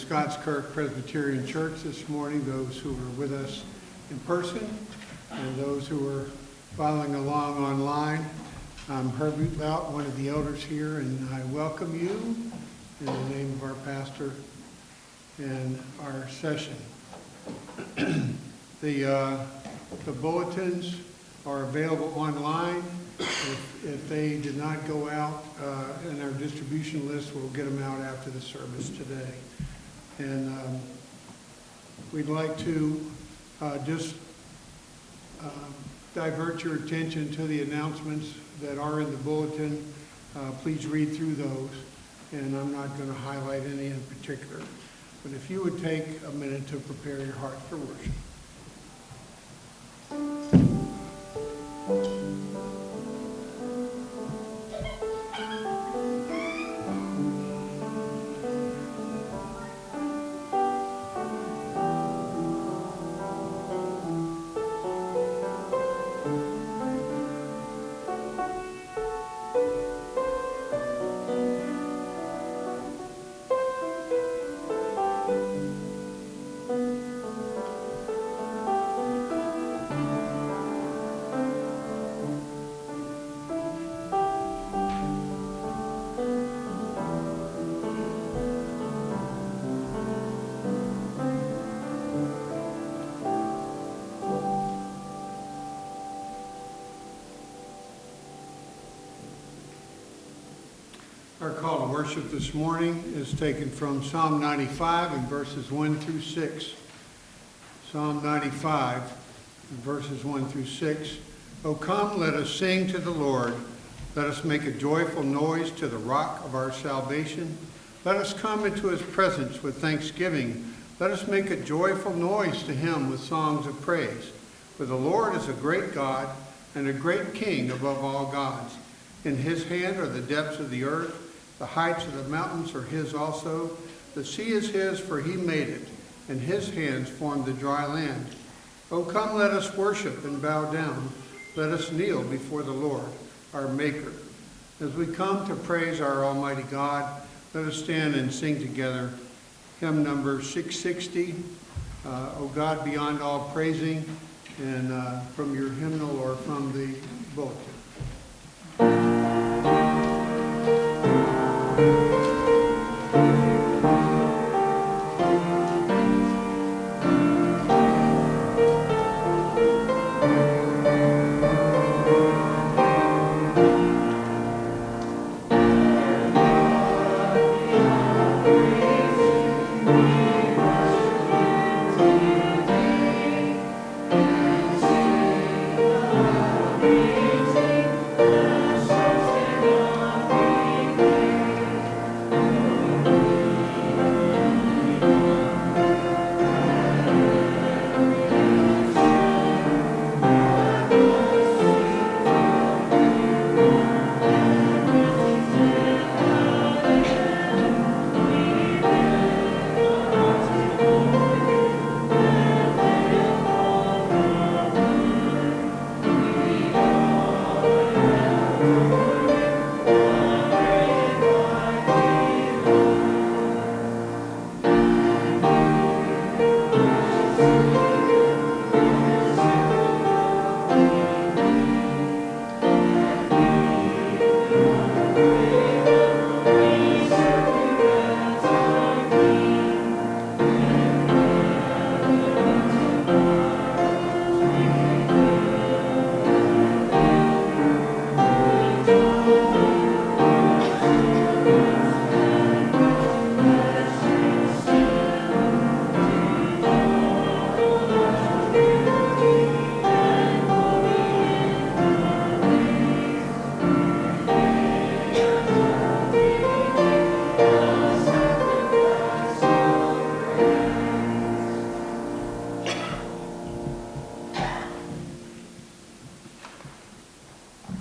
Scots Kirk Presbyterian Church this morning, those who are with us in person and those who are following along online. I'm Herbie Bout, one of the elders here, and I welcome you in the name of our pastor and our session. The bulletins are available online. If they did not go out in our distribution list, we'll get them out after the service today. And we'd like to just divert your attention to the announcements that are in the bulletin. Please read through those, and I'm not going to highlight any in particular. But if you would take a minute to prepare your heart for worship. Our call to worship this morning is taken from Psalm 95 and verses 1 through 6. Psalm 95 and verses 1 through 6. O come, let us sing to the Lord. Let us make a joyful noise to the rock of our salvation. Let us come into his presence with thanksgiving. Let us make a joyful noise to him with songs of praise. For the Lord is a great God and a great King above all gods. In his hand are the depths of the earth. The heights of the mountains are his also. The sea is his, for he made it, and his hands formed the dry land. O come, let us worship and bow down. Let us kneel before the Lord, our Maker. As we come to praise our Almighty God, let us stand and sing together hymn number 660, O God beyond all praising, and from your hymnal or from the bulletin.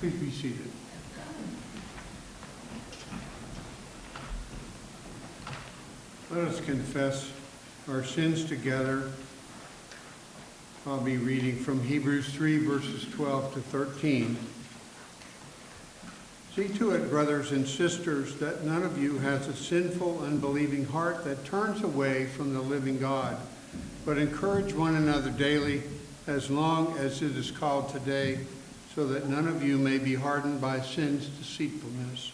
Please be seated. Let us confess our sins together. I'll be reading from Hebrews 3, verses 12 to 13. See to it, brothers and sisters, that none of you has a sinful, unbelieving heart that turns away from the living God, but encourage one another daily, as long as it is called today, so that none of you may be hardened by sin's deceitfulness.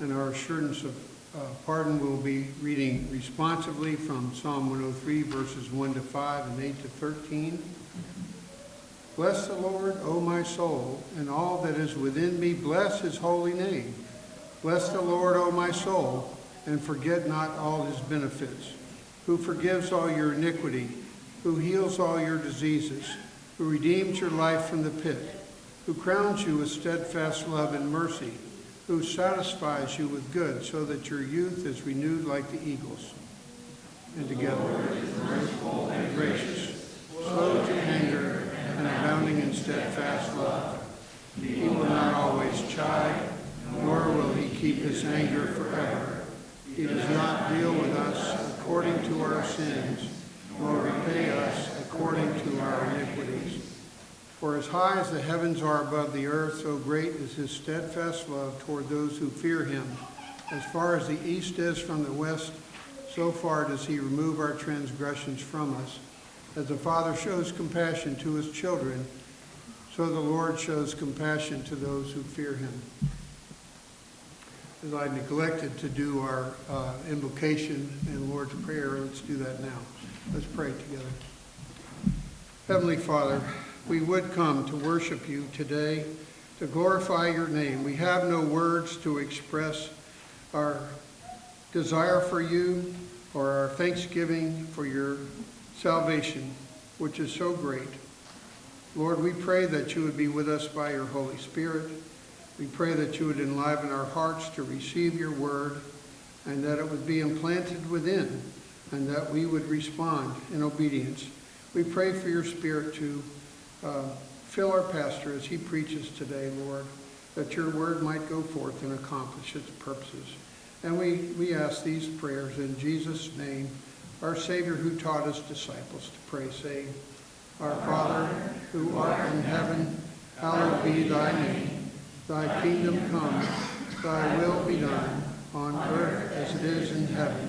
And our assurance of pardon will be reading responsively from Psalm 103, verses 1 to 5 and 8 to 13. Bless the Lord, O my soul, and all that is within me, bless his holy name. Bless the Lord, O my soul, and forget not all his benefits, who forgives all your iniquity, who heals all your diseases, who redeems your life from the pit, who crowns you with steadfast love and mercy, who satisfies you with good, so that your youth is renewed like the eagles. And together, merciful and gracious, slow to anger, and abounding in steadfast love. He will not always chide, nor will he keep his anger forever. He does not deal with us according to our sins, nor repay us according to our iniquities. For as high as the heavens are above the earth, so great is his steadfast love toward those who fear him. As far as the east is from the west, so far does he remove our transgressions from us. As the Father shows compassion to his children, so the Lord shows compassion to those who fear him. As I neglected to do our invocation and Lord's Prayer, let's do that now. Let's pray together. Heavenly Father, we would come to worship you today, to glorify your name. We have no words to express our desire for you or our thanksgiving for your salvation, which is so great. Lord, we pray that you would be with us by your Holy Spirit. We pray that you would enliven our hearts to receive your word, and that it would be implanted within, and that we would respond in obedience. We pray for your Spirit to fill our pastor as he preaches today, Lord, that your word might go forth and accomplish its purposes. And we ask these prayers in Jesus' name, our Savior who taught his disciples to pray, saying, Our Father, who art in heaven, hallowed be thy name. Thy kingdom come, thy will be done, on earth as it is in heaven.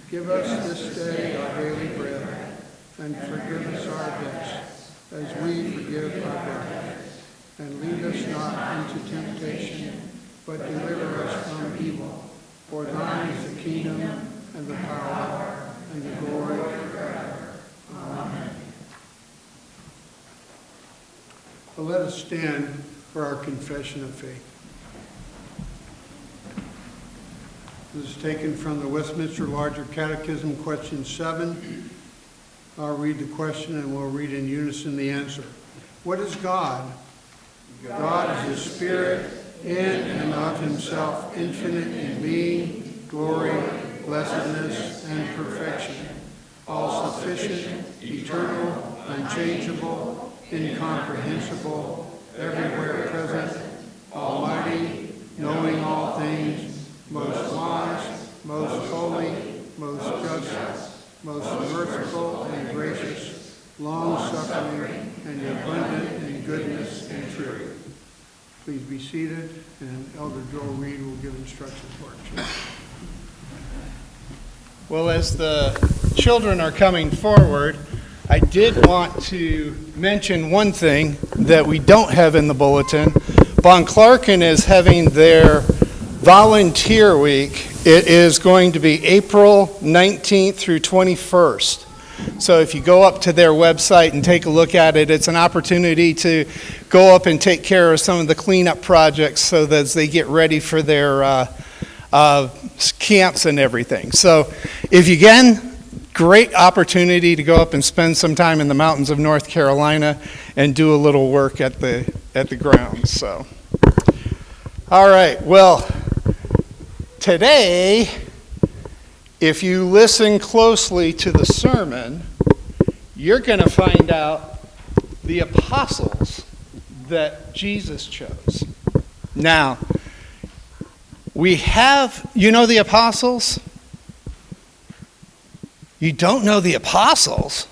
Give us this day our daily bread, and forgive us our debts, as we forgive our debtors. And lead us not into temptation, but deliver us from evil. For thine is the kingdom, and the power, and the glory forever. Amen. Well, let us stand for our confession of faith. This is taken from the Westminster Larger Catechism, question 7. I'll read the question and we'll read in unison the answer. What is God? God is a spirit, in and of himself, infinite in being, glory, blessedness, and perfection, all-sufficient, eternal, unchangeable, incomprehensible, everywhere present, almighty, knowing all things, most wise, most holy, most just, most merciful and gracious, long-suffering, and abundant in goodness and truth. Please be seated, and Elder Joel Reed will give instructions for our children. Well, as the children are coming forward, I did want to mention one thing that we don't have in the bulletin. Bon Clarkin is having their volunteer week. It is going to be April 19th through 21st. So if you go up to their website and take a look at it, it's an opportunity to go up and take care of some of the cleanup projects so that as they get ready for their camps and everything. So if you can, great opportunity to go up and spend some time in the mountains of North Carolina and do a little work at the grounds. So, all right, well, today, if you listen closely to the sermon, you're going to find out the apostles that Jesus chose. Now, we have, you know the apostles? You don't know the apostles?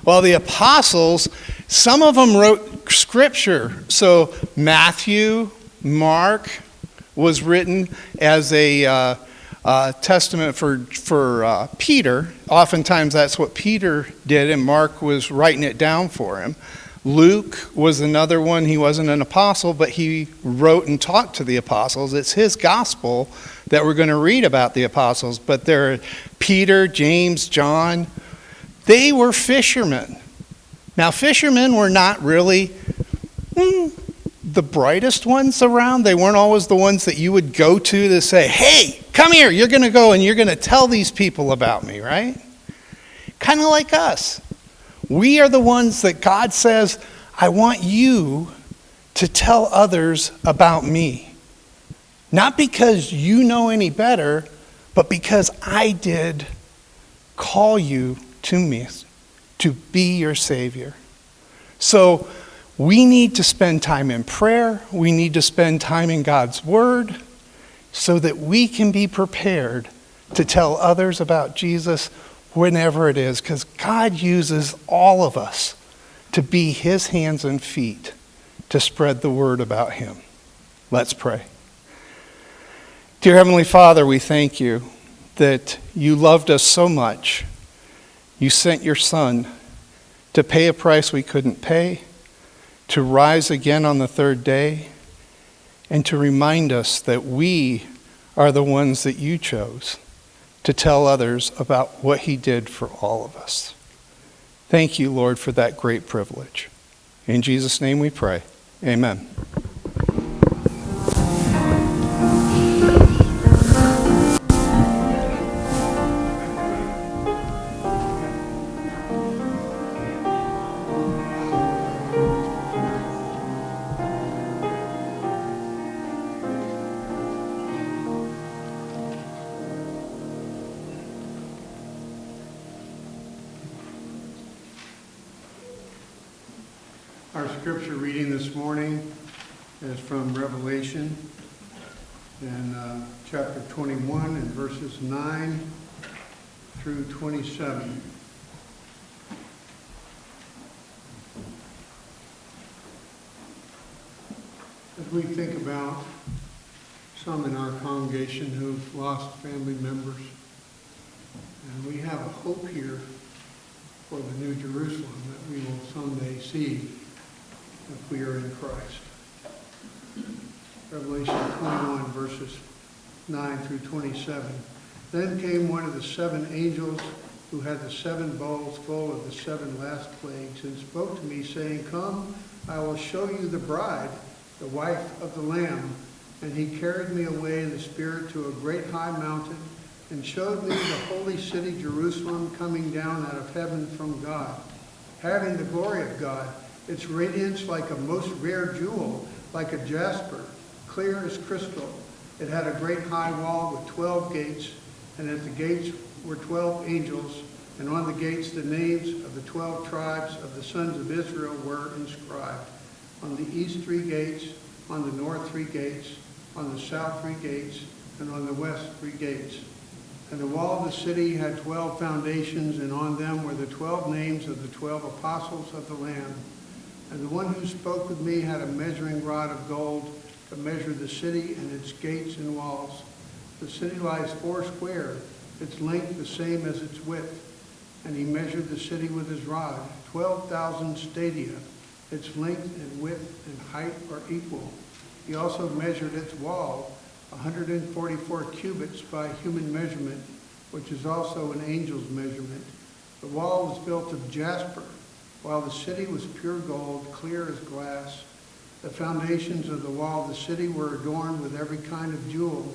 Well, the apostles, some of them wrote scripture. So Matthew, Mark was written as a testament for Peter. Oftentimes that's what Peter did, and Mark was writing it down for him. Luke was another one. He wasn't an apostle, but he wrote and taught to the apostles. It's his gospel that we're going to read about the apostles. But there are Peter, James, John. They were fishermen. Now, fishermen were not really the brightest ones around. They weren't always the ones that you would go to say, hey, come here, you're going to go and you're going to tell these people about me, right? Kind of like us. We are the ones that God says, I want you to tell others about me. Not because you know any better, but because I did call you to me to be your Savior. So we need to spend time in prayer. We need to spend time in God's Word so that we can be prepared to tell others about Jesus whenever it is, because God uses all of us to be his hands and feet to spread the word about him. Let's pray. Dear Heavenly Father, we thank you that you loved us so much. You sent your Son to pay a price we couldn't pay, to rise again on the third day, and to remind us that we are the ones that you chose to tell others about what he did for all of us. Thank you, Lord, for that great privilege. In Jesus' name we pray. Amen. Our scripture reading this morning is from Revelation in chapter 21 and verses 9 through 27. As we think about some in our congregation who've lost family members, and we have a hope here for the New Jerusalem that we will someday see if we are in Christ. Revelation 21, verses 9 through 27. Then came one of the seven angels who had the seven bowls full of the seven last plagues, and spoke to me, saying, Come, I will show you the bride, the wife of the Lamb. And he carried me away in the Spirit to a great high mountain, and showed me the holy city Jerusalem coming down out of heaven from God, having the glory of God, its radiance like a most rare jewel, like a jasper, clear as crystal. It had a great high wall with 12 gates, and at the gates were 12 angels, and on the gates the names of the 12 tribes of the sons of Israel were inscribed. On the east 3 gates, on the north 3 gates, on the south 3 gates, and on the west 3 gates. And the wall of the city had 12 foundations, and on them were the 12 names of the 12 apostles of the Lamb. And the one who spoke with me had a measuring rod of gold to measure the city and its gates and walls. The city lies 4 square, its length the same as its width. And he measured the city with his rod, 12,000 stadia. Its length and width and height are equal. He also measured its wall, 144 cubits by human measurement, which is also an angel's measurement. The wall was built of jasper, while the city was pure gold, clear as glass. The foundations of the wall of the city were adorned with every kind of jewel.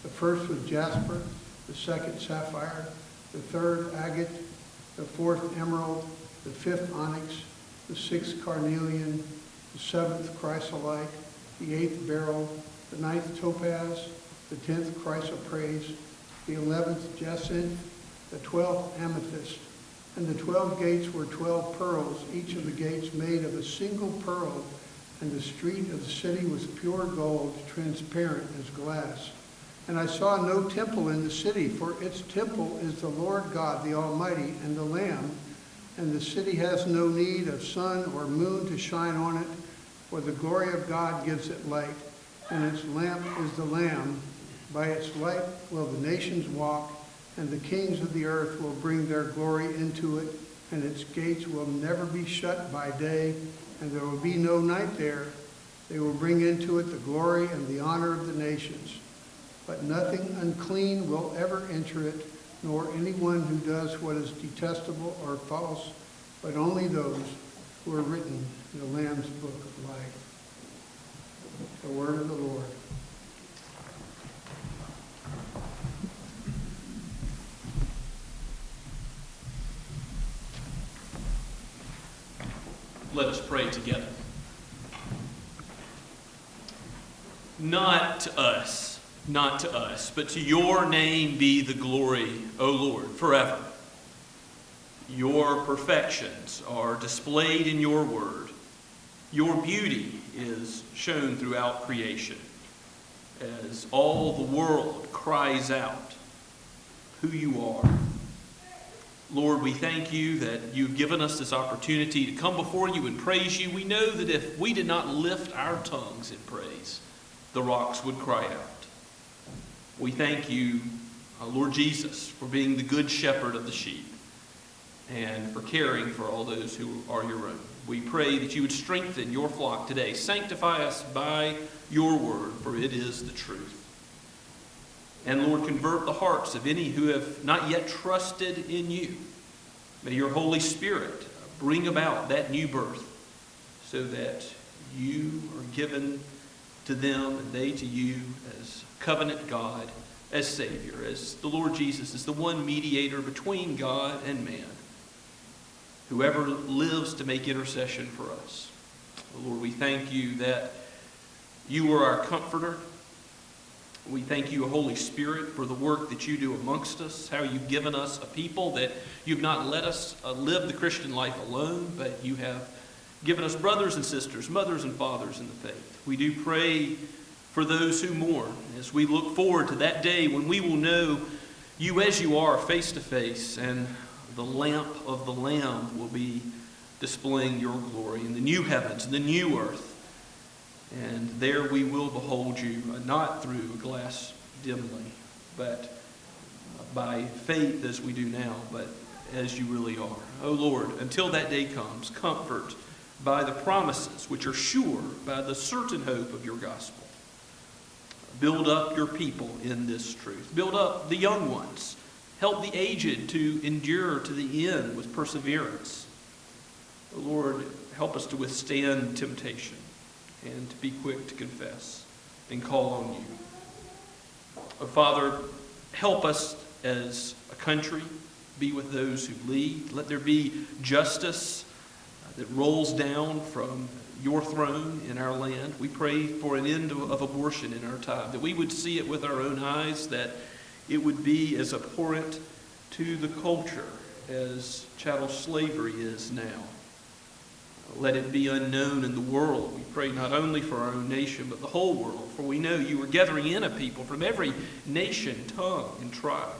The first was jasper, the second sapphire, the third agate, the fourth emerald, the fifth onyx, the sixth carnelian, the seventh chrysolite, the eighth beryl, the ninth topaz, the 10th chrysoprase, the 11th jacinth, the 12th amethyst. And the 12 gates were 12 pearls, each of the gates made of a single pearl, and the street of the city was pure gold, transparent as glass. And I saw no temple in the city, for its temple is the Lord God, the Almighty, and the Lamb. And the city has no need of sun or moon to shine on it, for the glory of God gives it light, and its lamp is the Lamb. By its light will the nations walk, and the kings of the earth will bring their glory into it, and its gates will never be shut by day, and there will be no night there. They will bring into it the glory and the honor of the nations. But nothing unclean will ever enter it, nor anyone who does what is detestable or false, but only those who are written in the Lamb's book of life. The word of the Lord. Let us pray together. Not to us, but to your name be the glory, O Lord, forever. Your perfections are displayed in your word. Your beauty is shown throughout creation as all the world cries out who you are. Lord, we thank you that you've given us this opportunity to come before you and praise you. We know that if we did not lift our tongues in praise, the rocks would cry out. We thank you, Lord Jesus, for being the good shepherd of the sheep and for caring for all those who are your own. We pray that you would strengthen your flock today. Sanctify us by your word, for it is the truth. And Lord, convert the hearts of any who have not yet trusted in you. May your Holy Spirit bring about that new birth so that you are given to them and they to you as covenant God, as Savior, as the Lord Jesus is the one mediator between God and man, whoever lives to make intercession for us. Lord, we thank you that you are our comforter. We thank you, Holy Spirit, for the work that you do amongst us, how you've given us a people that you've not let us live the Christian life alone, but you have given us brothers and sisters, mothers and fathers in the faith. We do pray for those who mourn as we look forward to that day when we will know you as you are face to face, and the lamp of the Lamb will be displaying your glory in the new heavens and the new earth. And there we will behold you, not through a glass dimly, but by faith as we do now, but as you really are. O Lord, until that day comes, comfort by the promises which are sure, by the certain hope of your gospel. Build up your people in this truth. Build up the young ones. Help the aged to endure to the end with perseverance. O Lord, help us to withstand temptation and to be quick to confess and call on you. Oh, Father, help us as a country be with those who lead. Let there be justice that rolls down from your throne in our land. We pray for an end of abortion in our time, that we would see it with our own eyes, that it would be as abhorrent to the culture as chattel slavery is now. Let it be unknown in the world. We pray not only for our own nation, but the whole world. For we know you are gathering in a people from every nation, tongue, and tribe.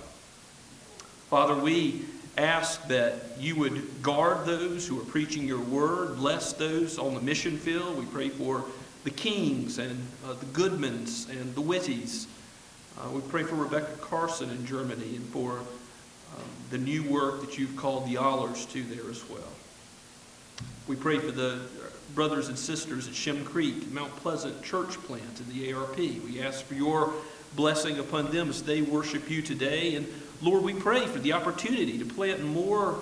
Father, we ask that you would guard those who are preaching your word. Bless those on the mission field. We pray for the Kings and the Goodmans and the Whitties. We pray for Rebecca Carson in Germany and for the new work that you've called the Allers to there as well. We pray for the brothers and sisters at Shem Creek, Mount Pleasant Church Plant, and the ARP. We ask for your blessing upon them as they worship you today. And Lord, we pray for the opportunity to plant more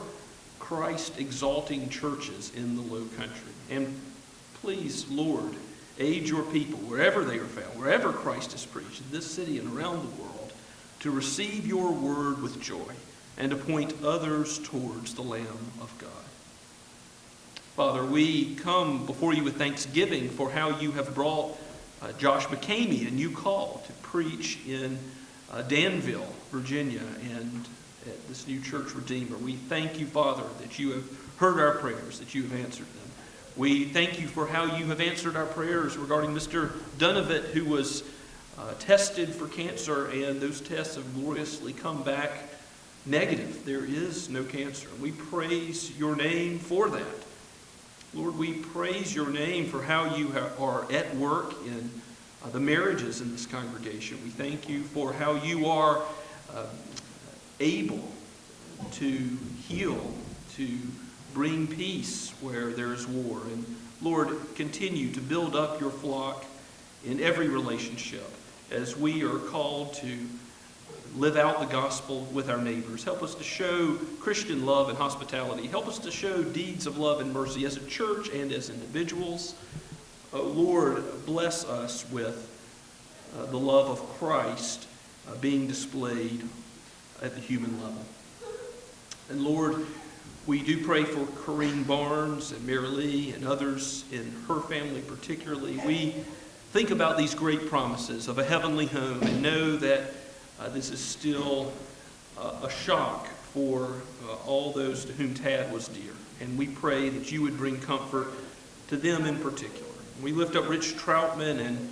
Christ-exalting churches in the Low Country. And please, Lord, aid your people wherever they are found, wherever Christ is preached, in this city and around the world, to receive your word with joy and to point others towards the Lamb of God. Father, we come before you with thanksgiving for how you have brought Josh McCamey, a new call to preach in Danville, Virginia, and at this new church Redeemer. We thank you, Father, that you have heard our prayers, that you have answered them. We thank you for how you have answered our prayers regarding Mr. Dunovit, who was tested for cancer, and those tests have gloriously come back negative. There is no cancer. We praise your name for that. Lord, we praise your name for how you are at work in the marriages in this congregation. We thank you for how you are able to heal, to bring peace where there is war. And Lord, continue to build up your flock in every relationship as we are called to live out the gospel with our neighbors. Help us to show Christian love and hospitality. Help us to show deeds of love and mercy as a church and as individuals. Lord, bless us with the love of Christ being displayed at the human level. And Lord, we do pray for Corrine Barnes and Mary Lee and others in her family particularly. We think about these great promises of a heavenly home and know that this is still a shock for all those to whom Tad was dear. And we pray that you would bring comfort to them in particular. We lift up Rich Troutman and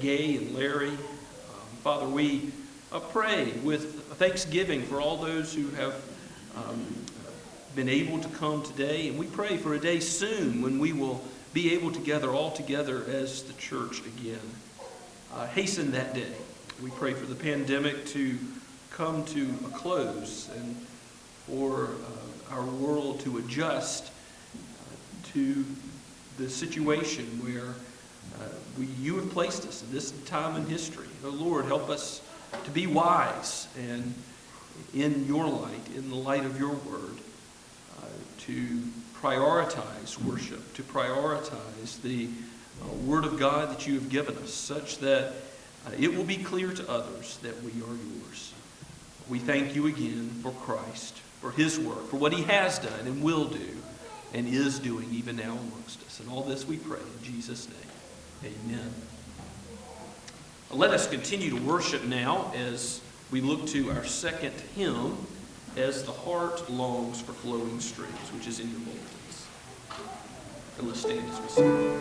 Gay and Larry. Father, we pray with thanksgiving for all those who have been able to come today. And we pray for a day soon when we will be able to gather all together as the church again. Hasten that day. We pray for the pandemic to come to a close and for our world to adjust to the situation where you have placed us in this time in history. Oh Lord, help us to be wise and in your light, in the light of your word, to prioritize worship, to prioritize the word of God that you have given us, such that it will be clear to others that we are yours. We thank you again for Christ, for his work, for what he has done and will do and is doing even now amongst us. And all this we pray in Jesus' name. Amen. Let us continue to worship now as we look to our second hymn, As the Heart Longs for Flowing Streams, which is in your bulletins. And let's stand as we sing.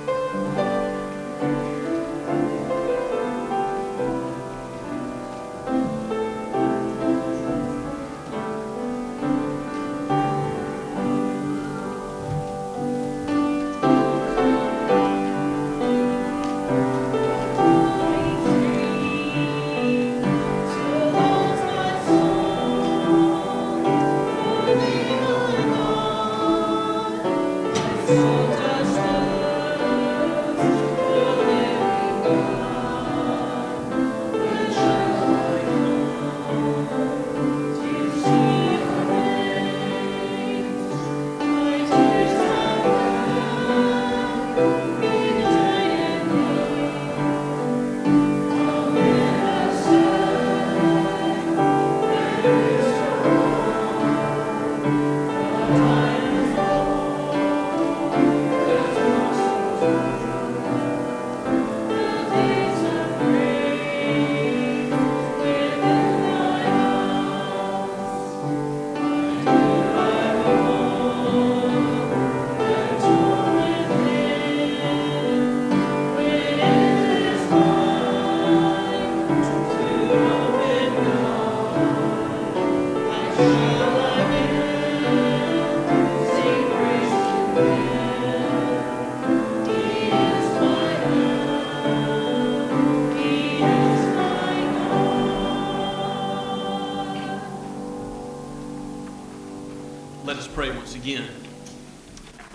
Let us pray once again.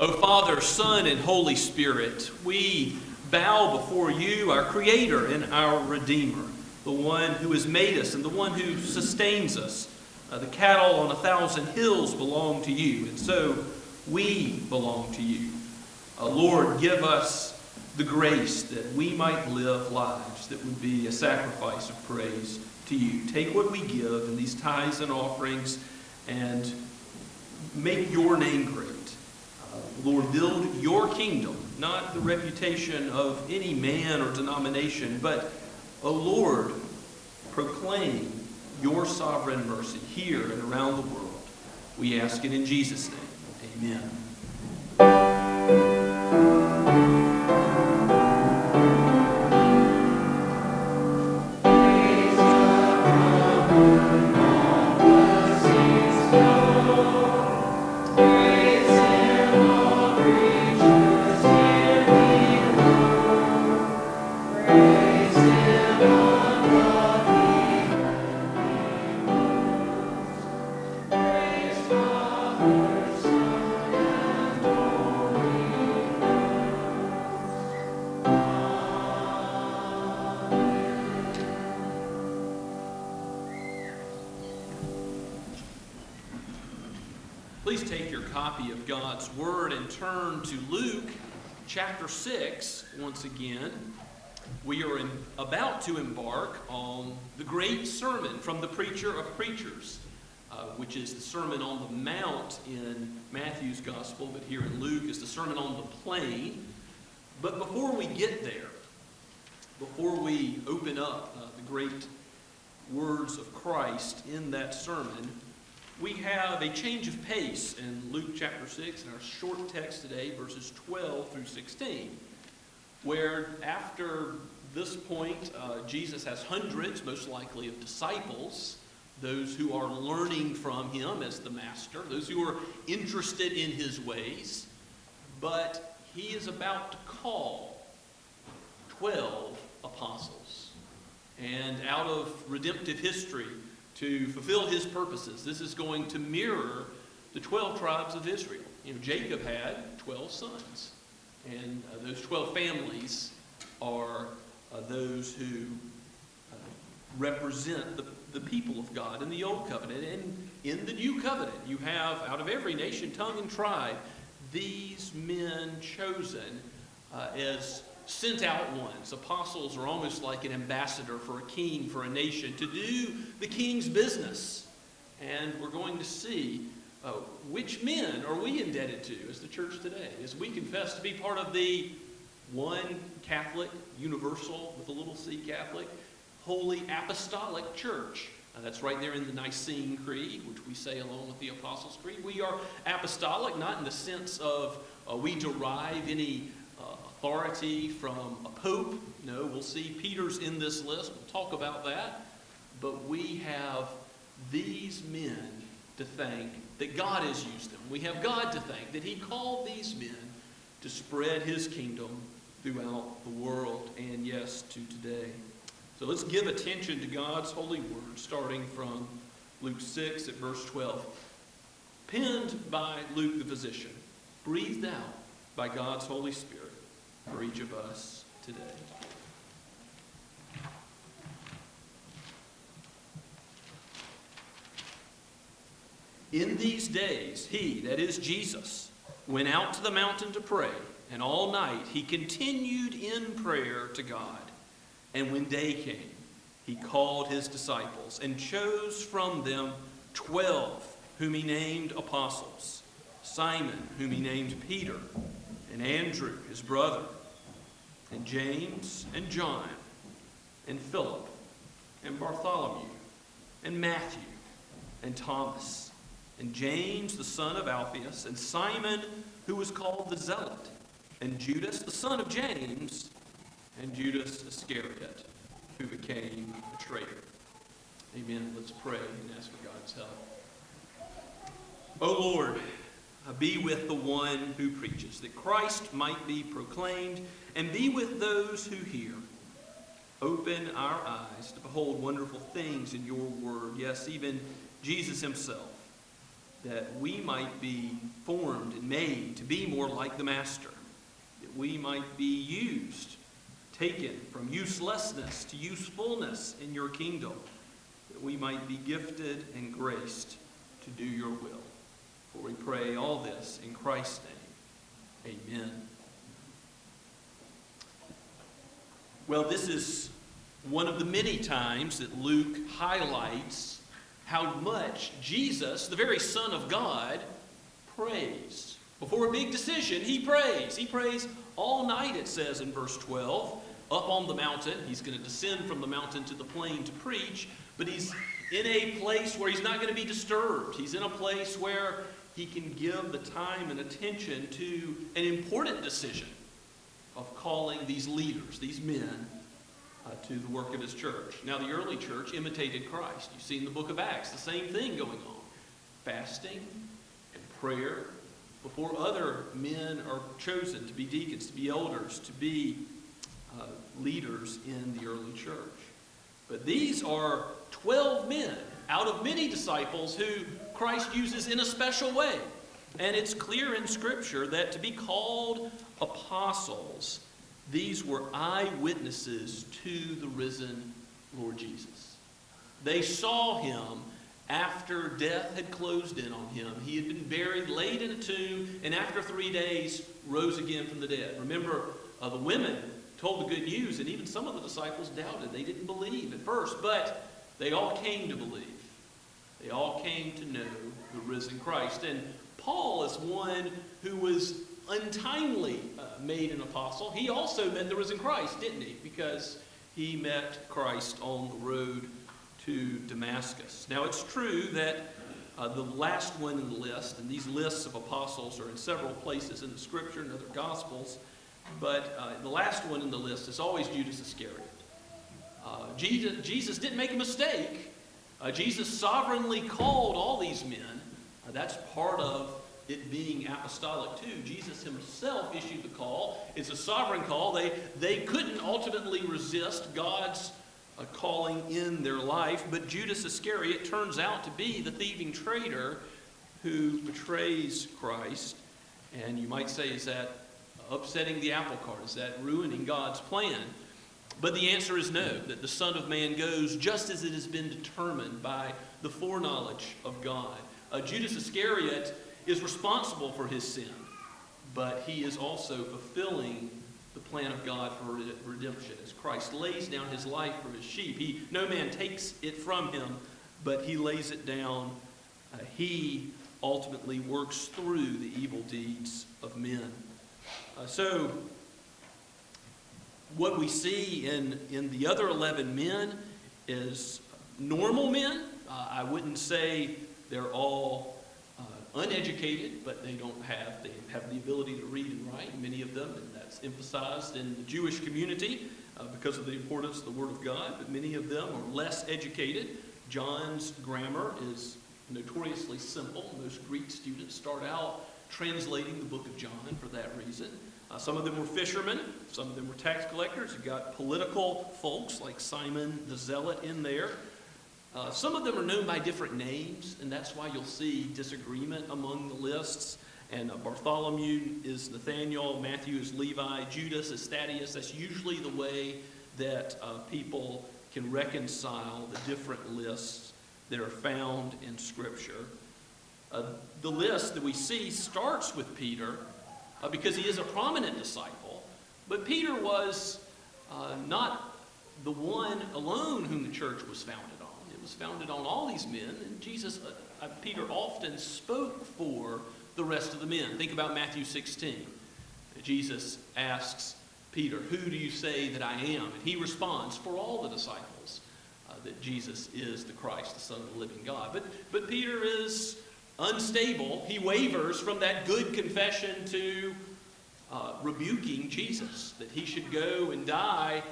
O Father, Son, and Holy Spirit, we bow before you, our Creator and our Redeemer, the one who has made us and the one who sustains us. The cattle on 1,000 hills belong to you, and so we belong to you. Lord, give us the grace that we might live lives that would be a sacrifice of praise to you. Take what we give in these tithes and offerings and make your name great. Lord, build your kingdom, not the reputation of any man or denomination, but, O Lord, proclaim your sovereign mercy here and around the world. We ask it in Jesus' name. Amen. Praise copy of God's Word and turn to Luke chapter 6 once again. We are about to embark on the great sermon from the preacher of preachers, which is the Sermon on the Mount in Matthew's Gospel, but here in Luke is the Sermon on the Plain. But before we get there, before we open up the great words of Christ in that sermon, we have a change of pace in Luke chapter 6 in our short text today, verses 12 through 16, where after this point, Jesus has hundreds, most likely, of disciples, those who are learning from him as the master, those who are interested in his ways, but he is about to call 12 apostles. And out of redemptive history, to fulfill his purposes, this is going to mirror the 12 tribes of Israel. You know, Jacob had 12 sons, and those 12 families are those who represent the people of God in the Old Covenant. And in the New Covenant, you have, out of every nation, tongue, and tribe, these men chosen as sent out ones. Apostles are almost like an ambassador for a king, for a nation, to do the king's business. And we're going to see which men are we indebted to as the church today, as we confess to be part of the one Catholic, universal, with a little c, Catholic, Holy Apostolic Church. That's right there in the Nicene Creed, which we say along with the Apostles' Creed. We are apostolic, not in the sense of we derive any authority from a pope. No, we'll see Peter's in this list. We'll talk about that. But we have these men to thank that God has used them. We have God to thank that he called these men to spread his kingdom throughout the world, and yes, to today. So let's give attention to God's holy word, starting from Luke 6 at verse 12. Penned by Luke the physician, breathed out by God's Holy Spirit for each of us today. In these days, he, that is Jesus, went out to the mountain to pray, and all night he continued in prayer to God. And when day came, he called his disciples and chose from them 12, whom he named apostles: Simon, whom he named Peter, and Andrew, his brother, and James, and John, and Philip, and Bartholomew, and Matthew, and Thomas, and James, the son of Alphaeus, and Simon, who was called the Zealot, and Judas, the son of James, and Judas Iscariot, who became a traitor. Amen. Let's pray and ask for God's help. O Lord, be with the one who preaches, that Christ might be proclaimed, and be with those who hear. Open our eyes to behold wonderful things in your word, yes, even Jesus himself, that we might be formed and made to be more like the Master, that we might be used, taken from uselessness to usefulness in your kingdom, that we might be gifted and graced to do your will. For we pray all this in Christ's name. Amen. Well, this is one of the many times that Luke highlights how much Jesus, the very Son of God, prays. Before a big decision, he prays. He prays all night, it says in verse 12, up on the mountain. He's going to descend from the mountain to the plain to preach, but he's in a place where he's not going to be disturbed. He's in a place where he can give the time and attention to an important decision of calling these leaders, these men, to the work of his church. Now, the early church imitated Christ. You see in the book of Acts the same thing going on. Fasting and prayer before other men are chosen to be deacons, to be elders, to be leaders in the early church. But these are 12 men out of many disciples who Christ uses in a special way. And it's clear in Scripture that to be called apostles, these were eyewitnesses to the risen Lord Jesus. They saw him after death had closed in on him. He had been buried, laid in a tomb, and after 3 days rose again from the dead. Remember, the women told the good news, and even some of the disciples doubted. They didn't believe at first, but they all came to believe. They all came to know the risen Christ. And Paul is one who was untimely made an apostle. He also met the risen Christ, didn't he? Because he met Christ on the road to Damascus. Now, it's true that the last one in the list, and these lists of apostles are in several places in the Scripture and other Gospels, but the last one in the list is always Judas Iscariot. Jesus didn't make a mistake. Jesus sovereignly called all these men. That's part of it being apostolic too. Jesus himself issued the call. It's a sovereign call. They couldn't ultimately resist God's calling in their life, but Judas Iscariot turns out to be the thieving traitor who betrays Christ. And you might say, is that upsetting the apple cart? Is that ruining God's plan? But the answer is no, that the Son of Man goes just as it has been determined by the foreknowledge of God. Judas Iscariot is responsible for his sin, but he is also fulfilling the plan of God for redemption as Christ lays down his life for his sheep. No man takes it from him, but he lays it down. He ultimately works through the evil deeds of men. So what we see in the other 11 men is normal men. I wouldn't say they're all uneducated, but they have the ability to read and write, many of them, and that's emphasized in the Jewish community because of the importance of the Word of God, but many of them are less educated. John's grammar is notoriously simple. Most Greek students start out translating the book of John for that reason. Some of them were fishermen, some of them were tax collectors. You've got political folks like Simon the Zealot in there. Some of them are known by different names, and that's why you'll see disagreement among the lists. And Bartholomew is Nathaniel, Matthew is Levi, Judas is Thaddeus. That's usually the way that people can reconcile the different lists that are found in Scripture. The list that we see starts with Peter because he is a prominent disciple, but Peter was not the one alone whom the church was founded on. It was founded on all these men, and Peter often spoke for the rest of the men. Think about Matthew 16. Jesus asks Peter, "Who do you say that I am?" And he responds for all the disciples that Jesus is the Christ, the Son of the living God. But Peter is unstable. He wavers from that good confession to rebuking Jesus, that he should go and die.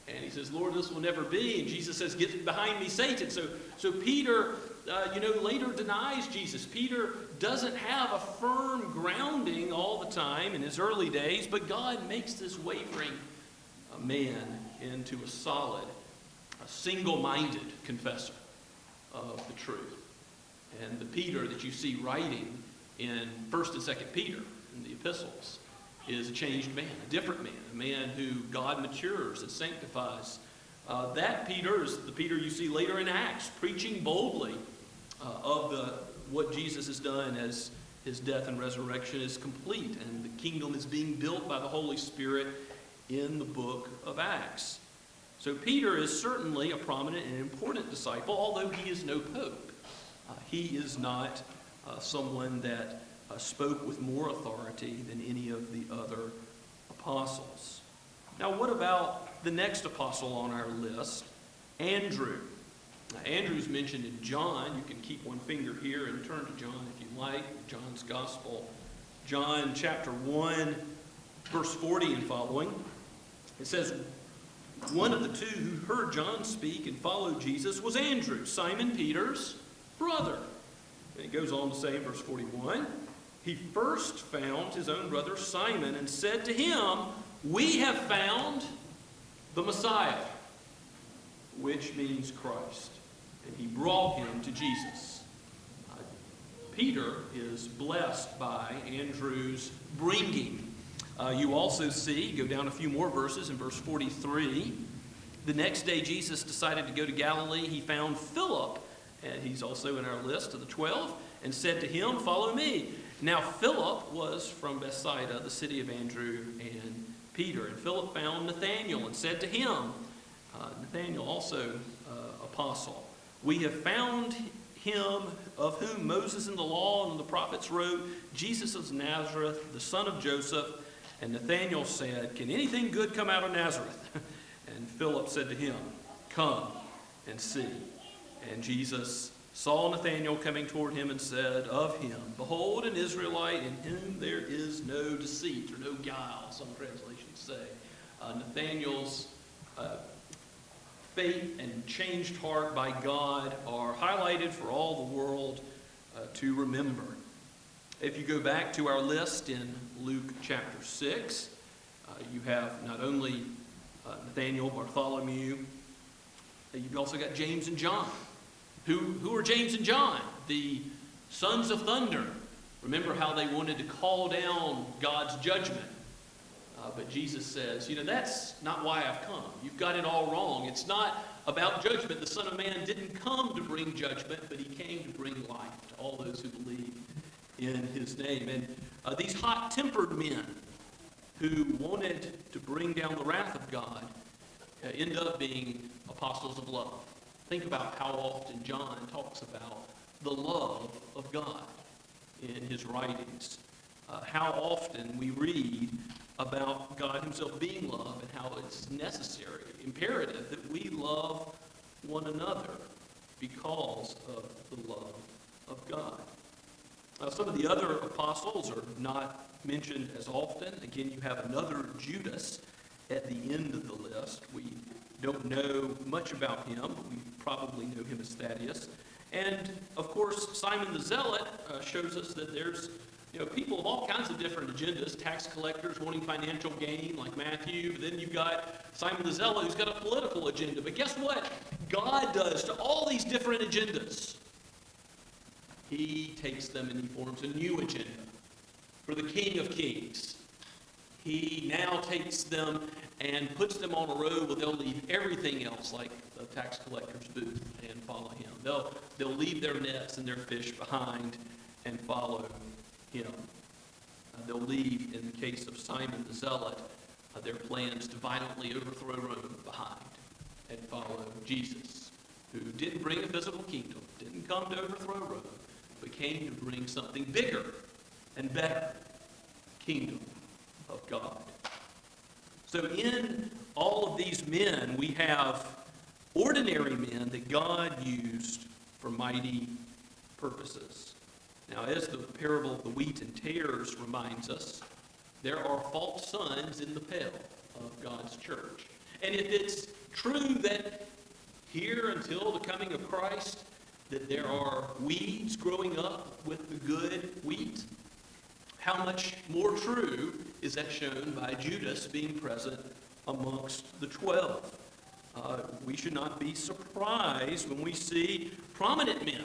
And he says, "Lord, this will never be." And Jesus says, "Get behind me, Satan." So Peter, later denies Jesus. Peter doesn't have a firm grounding all the time in his early days, but God makes this wavering man into a solid, single-minded confessor of the truth. And the Peter that you see writing in 1st and 2nd Peter in the epistles is a changed man, a different man, a man who God matures and sanctifies. That Peter is the Peter you see later in Acts, preaching boldly of what Jesus has done as his death and resurrection is complete, and the kingdom is being built by the Holy Spirit in the book of Acts. So Peter is certainly a prominent and important disciple, although he is no pope. He is not someone that spoke with more authority than any of the other apostles. Now, what about the next apostle on our list, Andrew? Now, Andrew's mentioned in John. You can keep one finger here and turn to John if you like, John's Gospel. John chapter 1, verse 40 and following. It says, "One of the two who heard John speak and followed Jesus was Andrew, Simon Peter's brother." And it goes on to say in verse 41, "He first found his own brother Simon and said to him, 'We have found the Messiah,'" which means Christ. And he brought him to Jesus. Peter is blessed by Andrew's bringing. You also see, go down a few more verses in verse 43, "The next day Jesus decided to go to Galilee. He found Philip and he's also in our list of the 12, and said to him, "Follow me." Now Philip was from Bethsaida, the city of Andrew and Peter. And Philip found Nathanael and said to him, Nathanael also apostle, "We have found him of whom Moses in the law and the prophets wrote, Jesus of Nazareth, the son of Joseph." And Nathanael said, "Can anything good come out of Nazareth?" And Philip said to him, "Come and see." And Jesus saw Nathanael coming toward him and said of him, "Behold, an Israelite in whom there is no deceit," or no guile, some translations say. Nathanael's faith and changed heart by God are highlighted for all the world to remember. If you go back to our list in Luke chapter 6, you have not only Nathanael, Bartholomew, you've also got James and John. Who are James and John? The sons of thunder. Remember how they wanted to call down God's judgment. But Jesus says, that's not why I've come. You've got it all wrong. It's not about judgment. The Son of Man didn't come to bring judgment, but he came to bring life to all those who believe in his name. And these hot-tempered men who wanted to bring down the wrath of God end up being apostles of love. Think about how often John talks about the love of God in his writings. How often we read about God himself being love and how it's necessary, imperative that we love one another because of the love of God. Some of the other apostles are not mentioned as often. Again, you have another Judas at the end of the list. We don't know much about him, but we probably know him as Thaddeus. And, of course, Simon the Zealot shows us that there's people of all kinds of different agendas. Tax collectors wanting financial gain, like Matthew. But then you've got Simon the Zealot, who's got a political agenda. But guess what? God does to all these different agendas. He takes them and he forms a new agenda for the King of Kings. He now takes them and puts them on a road where they'll leave everything else, like the tax collector's booth, and follow him. They'll leave their nets and their fish behind and follow him. They'll leave, in the case of Simon the Zealot, their plans to violently overthrow Rome behind and follow Jesus, who didn't bring a physical kingdom, didn't come to overthrow Rome, but came to bring something bigger and better, kingdom of God. So in all of these men, we have ordinary men that God used for mighty purposes. Now, as the parable of the wheat and tares reminds us, there are false sons in the pale of God's church. And if it's true that here until the coming of Christ, that there are weeds growing up with the good wheat, how much more true is that shown by Judas being present amongst the 12? We should not be surprised when we see prominent men,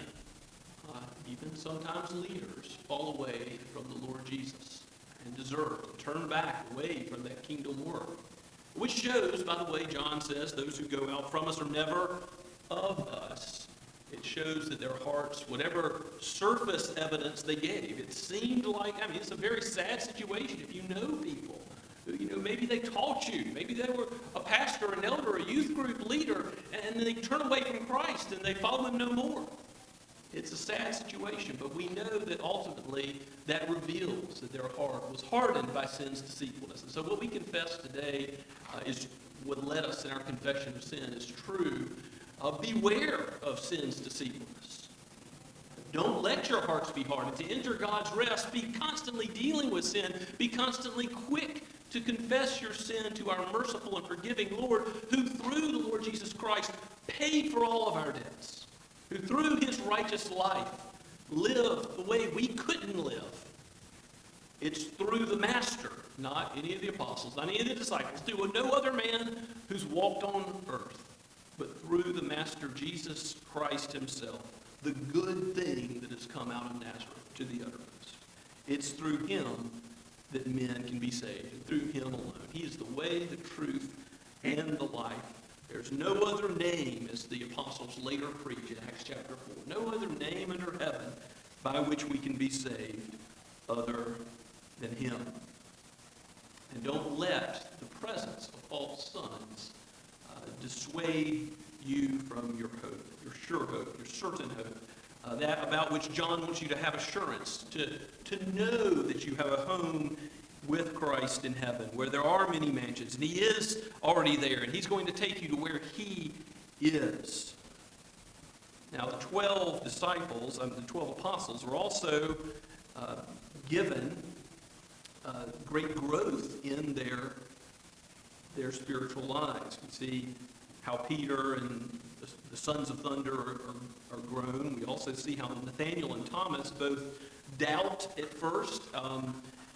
even sometimes leaders, fall away from the Lord Jesus and desert, turn back away from that kingdom work. Which shows, by the way, John says, those who go out from us are never of us. It shows that their hearts, whatever surface evidence they gave, it seemed like, it's a very sad situation if you know people. Maybe they taught you. Maybe they were a pastor, an elder, a youth group leader, and they turn away from Christ and they follow him no more. It's a sad situation, but we know that ultimately that reveals that their heart was hardened by sin's deceitfulness. And so what we confess today is what led us in our confession of sin is true. Beware of sin's deceitfulness. Don't let your hearts be hardened. To enter God's rest, be constantly dealing with sin. Be constantly quick to confess your sin to our merciful and forgiving Lord, who through the Lord Jesus Christ paid for all of our debts, who through his righteous life lived the way we couldn't live. It's through the Master, not any of the apostles, not any of the disciples, through no other man who's walked on earth, but through the Master Jesus Christ himself, the good thing that has come out of Nazareth to the uttermost. It's through him that men can be saved, and through him alone. He is the way, the truth, and the life. There's no other name, as the apostles later preach in Acts chapter 4, no other name under heaven by which we can be saved other than him. And don't let the presence of false sons dissuade you from your hope, your sure hope, your certain hope, that about which John wants you to have assurance, to know that you have a home with Christ in heaven, where there are many mansions, and he is already there, and he's going to take you to where he is. Now, the 12 disciples, the 12 apostles, were also given great growth in their spiritual lives. We see how Peter and the sons of thunder are grown. We also see how Nathaniel and Thomas both doubt at first.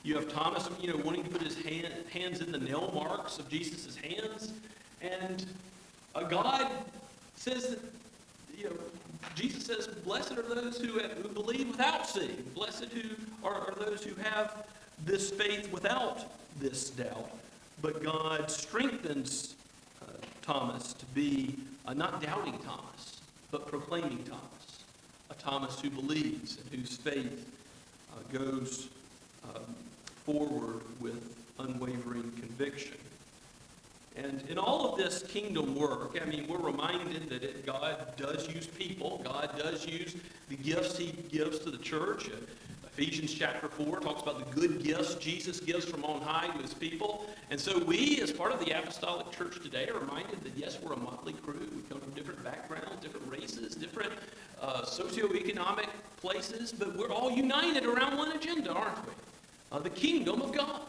You have Thomas, wanting to put his hands in the nail marks of Jesus' hands. And God says that, Jesus says, blessed are those who believe without seeing. Blessed who are those who have this faith without this doubt. But God strengthens Thomas to be not doubting Thomas, but proclaiming Thomas. A Thomas who believes and whose faith goes forward with unwavering conviction. And in all of this kingdom work, we're reminded that God does use people. God does use the gifts he gives to the church. Ephesians chapter 4 talks about the good gifts Jesus gives from on high to his people. And so we, as part of the apostolic church today, are reminded that, yes, we're a motley crew. We come from different backgrounds, different races, different socioeconomic places, but we're all united around one agenda, aren't we? The kingdom of God.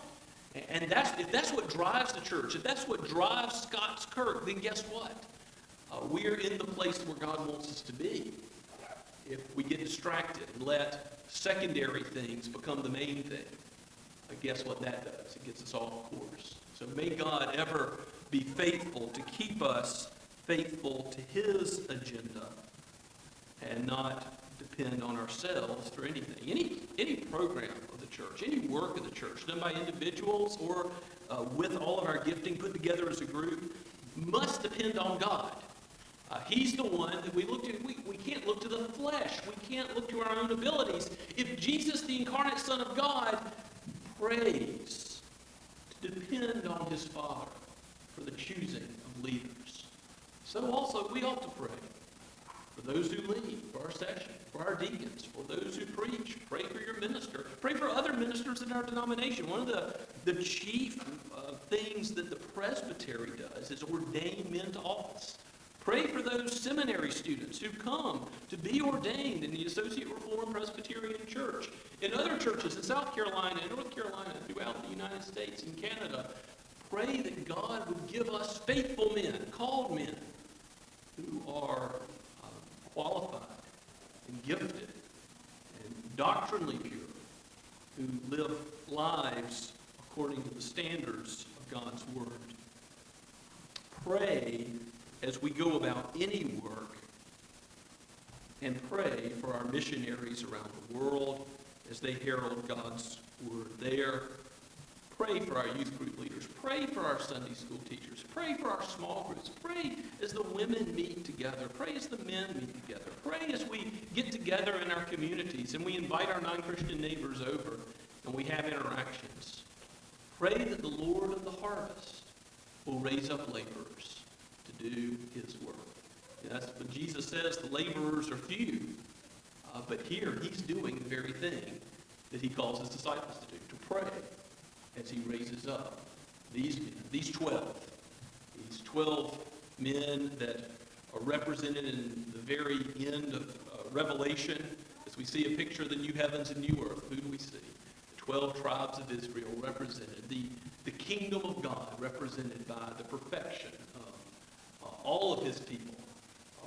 And if that's what drives the church, if that's what drives Scots Kirk, then guess what? We're in the place where God wants us to be. If we get distracted and let secondary things become the main thing, guess what that does? It gets us off course. So may God ever be faithful to keep us faithful to his agenda and not depend on ourselves for anything. Any program of the church, any work of the church done by individuals or with all of our gifting put together as a group must depend on God. He's the one that we look to. We can't look to the flesh. We can't look to our own abilities. If Jesus, the incarnate Son of God, prays to depend on his Father for the choosing of leaders, so also we ought to pray for those who lead, for our session, for our deacons, for those who preach. Pray for your minister. Pray for other ministers in our denomination. One of the chief things that the presbytery does is ordain men to office. Pray for those seminary students who come to be ordained in the Associate Reformed Presbyterian Church, in other churches in South Carolina and North Carolina, throughout the United States and Canada. Pray that God would give us faithful men, called men, who are qualified and gifted and doctrinally pure, who live lives according to the standards of God's Word. Pray as we go about any work, and pray for our missionaries around the world as they herald God's Word there. Pray for our youth group leaders. Pray for our Sunday school teachers. Pray for our small groups. Pray as the women meet together. Pray as the men meet together. Pray as we get together in our communities and we invite our non-Christian neighbors over and we have interactions. Pray that the Lord of the harvest will raise up laborers to do his work. And that's what Jesus says, the laborers are few. But here he's doing the very thing that he calls his disciples to do, to pray as he raises up these men, these 12 men that are represented in the very end of Revelation. As we see a picture of the new heavens and new earth, who do we see? The 12 tribes of Israel represented, the kingdom of God represented by the perfection of all of his people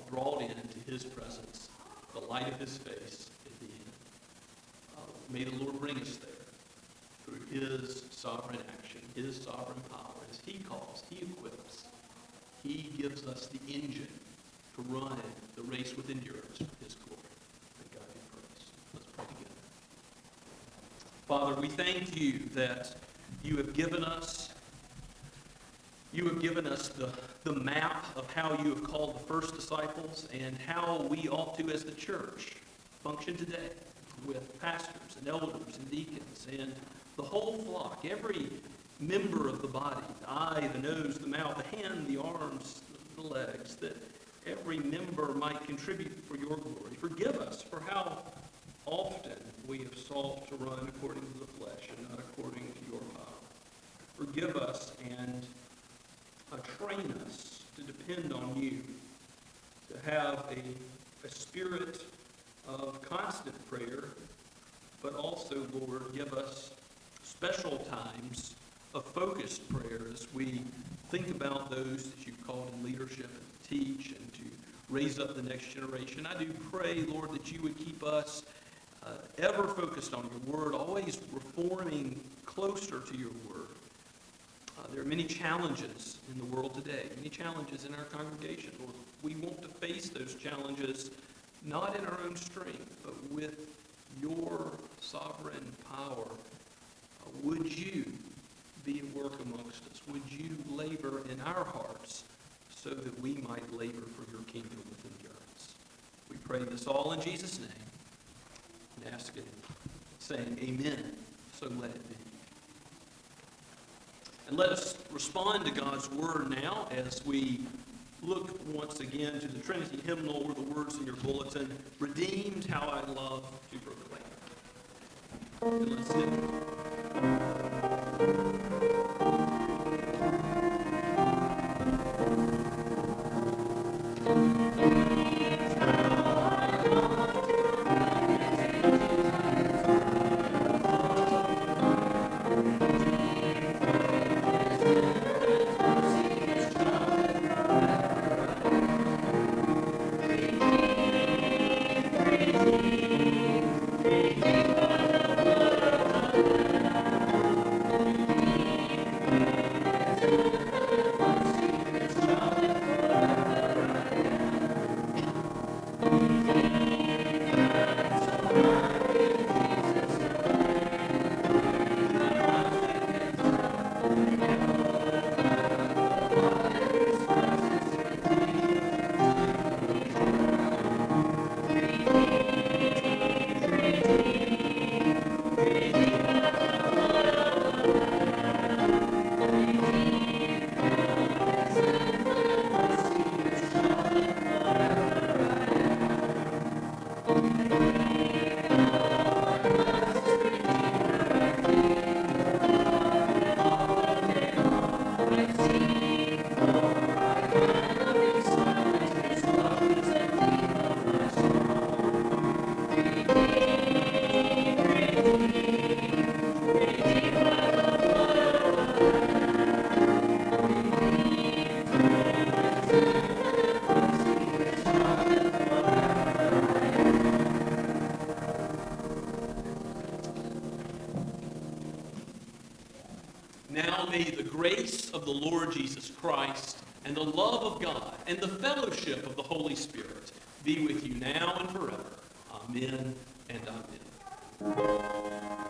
brought into his presence, the light of his face at the end. May the Lord bring us there through his sovereign action, his sovereign power. As he calls, he equips. He gives us the engine to run the race with endurance for his glory. May God be praised. Let's pray together. Father, we thank you that you have given us You have given us the map of how you have called the first disciples and how we ought to, as the church, function today with pastors and elders and deacons and the whole flock, every member of the body, the eye, the nose, the mouth, the hand, the arms, the legs, that every member might contribute for your glory. Forgive us for how often we have sought to run according to the flesh and not according to your power. Forgive us and train us to depend on you, to have a spirit of constant prayer, but also, Lord, give us special times of focused prayer as we think about those that you've called in leadership and to teach and to raise up the next generation. I do pray, Lord, that you would keep us ever focused on your word, always reforming closer to your word. There are many challenges in the world today, many challenges in our congregation. Lord, we want to face those challenges not in our own strength, but with your sovereign power. Would you be at work amongst us? Would you labor in our hearts so that we might labor for your kingdom with endurance? We pray this all in Jesus' name and ask it, saying amen. So let it be. And let us respond to God's word now as we look once again to the Trinity hymnal or the words in your bulletin, "Redeemed, how I love to proclaim." And let's sing. Now may the grace of the Lord Jesus Christ and the love of God and the fellowship of the Holy Spirit be with you now and forever. Amen and amen.